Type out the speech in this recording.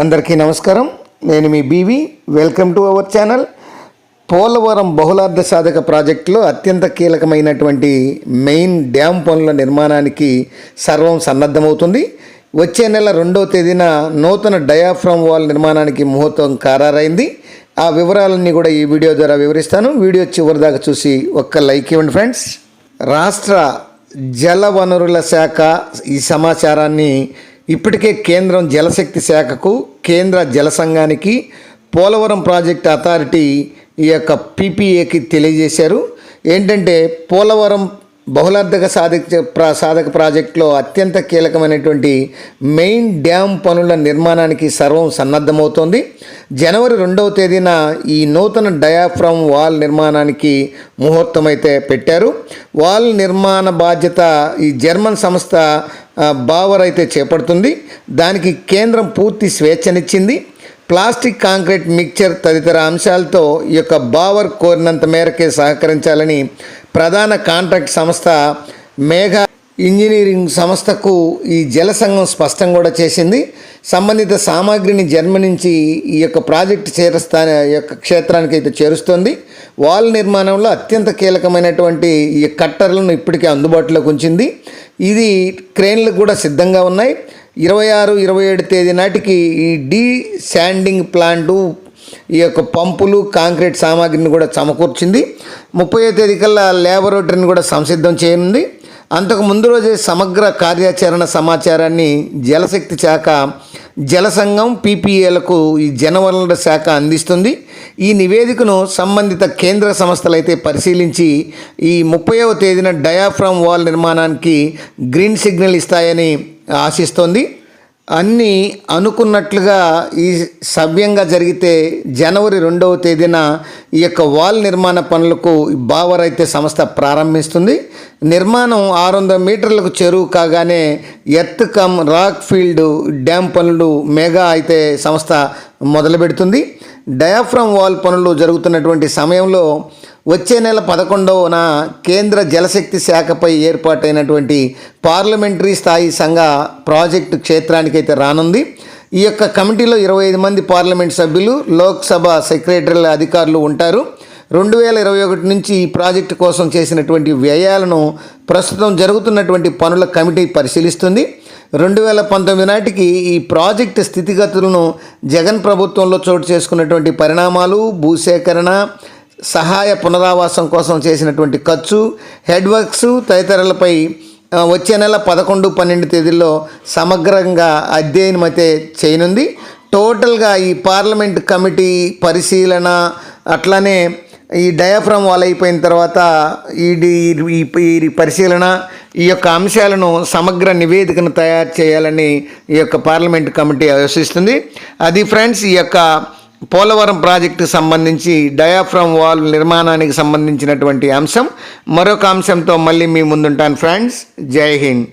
అందరికీ నమస్కారం. నేను మీ BV. Welcome to our channel. Polavaram బహుళార్థ సాధక ప్రాజెక్టులో అత్యంత కీలకమైనటువంటి మెయిన్ డ్యామ్ పనుల నిర్మాణానికి సర్వం సన్నద్ధమవుతుంది. వచ్చే నెల 2వ తేదీన నూతన డయాఫ్రమ్ వాల్ నిర్మాణానికి ముహూర్తం ఖరారైంది. ఆ వివరాలన్నీ కూడా ఈ వీడియో ద్వారా వివరిస్తాను. వీడియో చివరి దాకా చూసి ఒక్క లైక్ ఇవ్వండి ఫ్రెండ్స్. రాష్ట్ర జల వనరుల శాఖ ఈ సమాచారాన్ని ఇప్పటికే కేంద్రం జలశక్తి శాఖకు, కేంద్ర జల సంఘానికి, పోలవరం ప్రాజెక్ట్ అథారిటీ ఈ యొక్క పీపీఏకి తెలియజేశారు. ఏంటంటే పోలవరం బహుళార్థక సాధక ప్రాజెక్టులో అత్యంత కీలకమైనటువంటి మెయిన్ డ్యామ్ పనుల నిర్మాణానికి సర్వం సన్నద్ధమవుతోంది. జనవరి 2వ తేదీన ఈ నూతన డయాఫ్రమ్ వాల్ నిర్మాణానికి ముహూర్తం అయితే పెట్టారు. వాల్ నిర్మాణ బాధ్యత ఈ జర్మన్ సంస్థ బావర్ అయితే చేపడుతుంది. దానికి కేంద్రం పూర్తి స్వేచ్ఛనిచ్చింది. ప్లాస్టిక్, కాంక్రీట్ మిక్చర్ తదితర అంశాలతో ఈ యొక్క బావర్ కోరినంత మేరకే సహకరించాలని ప్రధాన కాంట్రాక్ట్ సంస్థ మేఘా ఇంజనీరింగ్ సంస్థకు ఈ జల సంఘం స్పష్టం కూడా చేసింది. సంబంధిత సామాగ్రిని జర్మనీ నుంచి ఈ యొక్క ప్రాజెక్టు యొక్క క్షేత్రానికి అయితే చేరుస్తుంది. వాల్ నిర్మాణంలో అత్యంత కీలకమైనటువంటి ఈ కట్టర్లను ఇప్పటికే అందుబాటులోకి ఉంచింది. ఇది క్రేన్లు కూడా సిద్ధంగా ఉన్నాయి. 26, 27 తేదీ నాటికి ఈ డీ శాండింగ్ ప్లాంటు ఈ యొక్క పంపులు, కాంక్రీట్ సామాగ్రిని కూడా సమకూర్చింది. 30వ తేదీ కల్లా ల్యాబొరేటరీని కూడా సంసిద్ధం చేయనుంది. అంతకు ముందు రోజే సమగ్ర కార్యాచరణ సమాచారాన్ని జలశక్తి శాఖ, జల సంఘం, పీపీఏలకు ఈ జలవనరుల శాఖ అందిస్తుంది. ఈ నివేదికను సంబంధిత కేంద్ర సంస్థలు అయితే పరిశీలించి ఈ 30వ తేదీన డయాఫ్రమ్ వాల్ నిర్మాణానికి గ్రీన్ సిగ్నల్ ఇస్తాయని ఆశిస్తోంది. అన్నీ అనుకున్నట్లుగా ఈ సవ్యంగా జరిగితే జనవరి 2వ తేదీన ఈ యొక్క వాల్ నిర్మాణ పనులకు బావర్ అయితే సంస్థ ప్రారంభిస్తుంది. నిర్మాణం 600 మీటర్లకు చేరువు కాగానే earth cum rock field dam పనులు మెగా అయితే సంస్థ మొదలు పెడుతుంది. డయాఫ్రమ్ వాల్ పనులు జరుగుతున్నటువంటి సమయంలో వచ్చే నెల 11న కేంద్ర జలశక్తి శాఖపై ఏర్పాటైనటువంటి పార్లమెంటరీ స్థాయి సంఘ ప్రాజెక్టు క్షేత్రానికైతే రానుంది. ఈ యొక్క కమిటీలో 25 మంది పార్లమెంట్ సభ్యులు, లోక్సభ సెక్రటరీల అధికారులు ఉంటారు. 2021 నుంచి ఈ ప్రాజెక్టు కోసం చేసినటువంటి వ్యయాలను ప్రస్తుతం జరుగుతున్నటువంటి పనుల కమిటీ పరిశీలిస్తుంది. 2019 నాటికి ఈ ప్రాజెక్టు స్థితిగతులను, జగన్ ప్రభుత్వంలో చోటు చేసుకున్నటువంటి పరిణామాలు, భూసేకరణ, సహాయ పునరావాసం కోసం చేసినటువంటి ఖర్చు, హెడ్ వర్క్స్ తదితరులపై వచ్చే నెల 11, 12 తేదీల్లో సమగ్రంగా అధ్యయనం అయితే చేయనుంది. టోటల్గా ఈ పార్లమెంట్ కమిటీ పరిశీలన, అట్లానే ఈ డయాఫ్రమ్ వాల్ అయిపోయిన తర్వాత ఈ పరిశీలన, ఈ యొక్క అంశాలను సమగ్ర నివేదికను తయారు చేయాలని ఈ యొక్క పార్లమెంట్ కమిటీ ఆలోచిస్తుంది. అది ఫ్రెండ్స్, ఈ యొక్క పోలవరం ప్రాజెక్టుకు సంబంధించి డయాఫ్రమ్ వాల్ నిర్మాణానికి సంబంధించినటువంటి అంశం. మరొక అంశంతో మళ్ళీ మీ ముందుంటాను ఫ్రెండ్స్. జై హింద్.